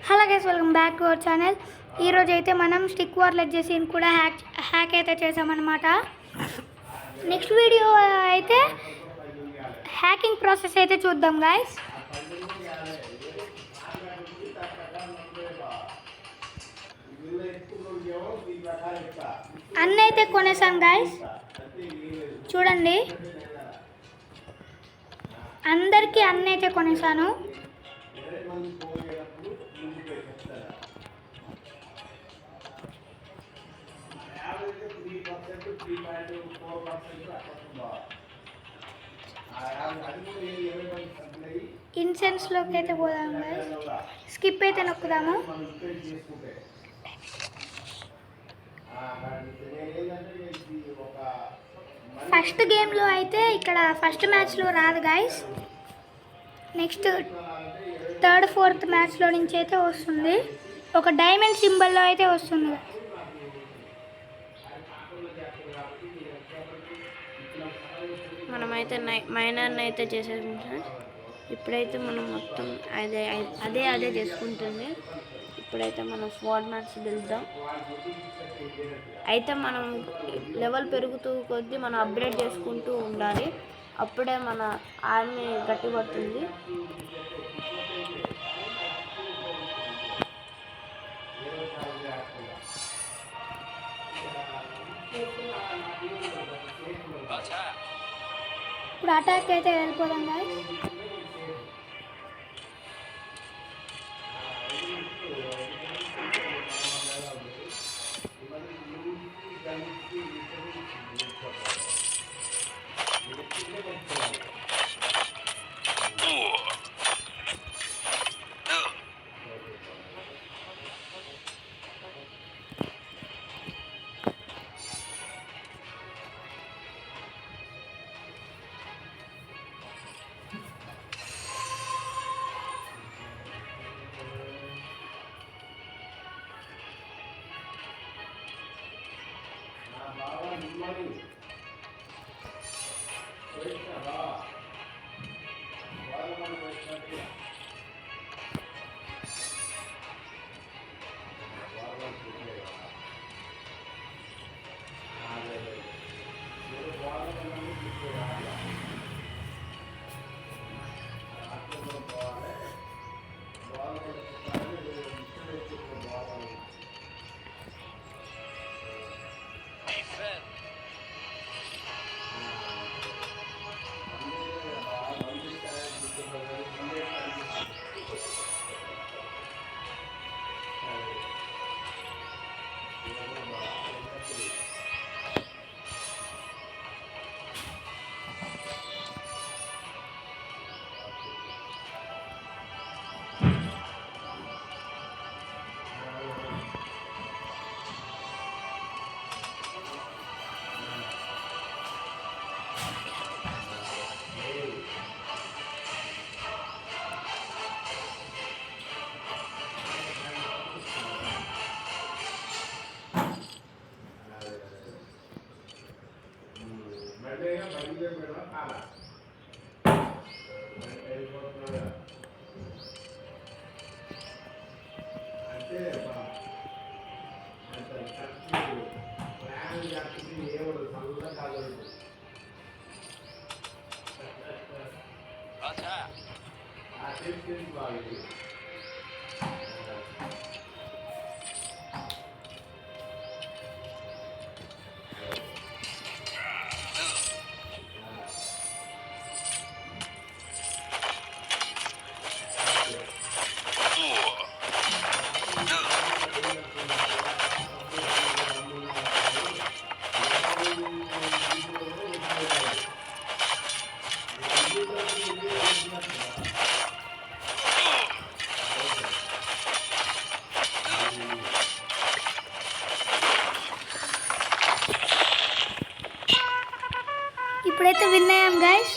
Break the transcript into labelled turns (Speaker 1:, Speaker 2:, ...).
Speaker 1: Hello guys, welcome back to our channel. ఈరోజు అయితే మనం స్టిక్ వార్ లెజెసీని కూడా హ్యాక్ అయితే చేసామన్నమాట. నెక్స్ట్ వీడియో అయితే హ్యాకింగ్ ప్రాసెస్ అయితే చూద్దాం గైస్. అన్నీ అయితే కొనేసాను గైస్, చూడండి. అందరికీ అన్నీ అయితే కొనేసాను. ఇన్సెన్స్లోకి అయితే పోదాం గైస్. స్కిప్ అయితే నొక్కుదాము. ఫస్ట్ గేమ్లో అయితే ఇక్కడ ఫస్ట్ మ్యాచ్లో రాదు గైస్. నెక్స్ట్ థర్డ్ ఫోర్త్ మ్యాచ్లో నుంచి అయితే వస్తుంది. ఒక డైమండ్ సింబల్లో అయితే వస్తుంది.
Speaker 2: మనమైతే మైనర్ని అయితే చేసేసుకుంటాం. ఇప్పుడైతే మనం మొత్తం అదే చేసుకుంటుంది. ఇప్పుడైతే మనం స్క్వాడ్ మ్యాచ్ వెళ్దాం. అయితే మనం లెవెల్ పెరుగుతూ కొద్దీ మనం అప్గ్రేడ్ చేసుకుంటూ ఉండాలి. అప్పుడే మన ఆర్మీ గట్టిపడుతుంది.
Speaker 1: ఇప్పుడు అటాక్ అయితే వెళ్ళిపోదాం గైస్. ఇప్పుడైతే విన్ అయ్యాం గైస్.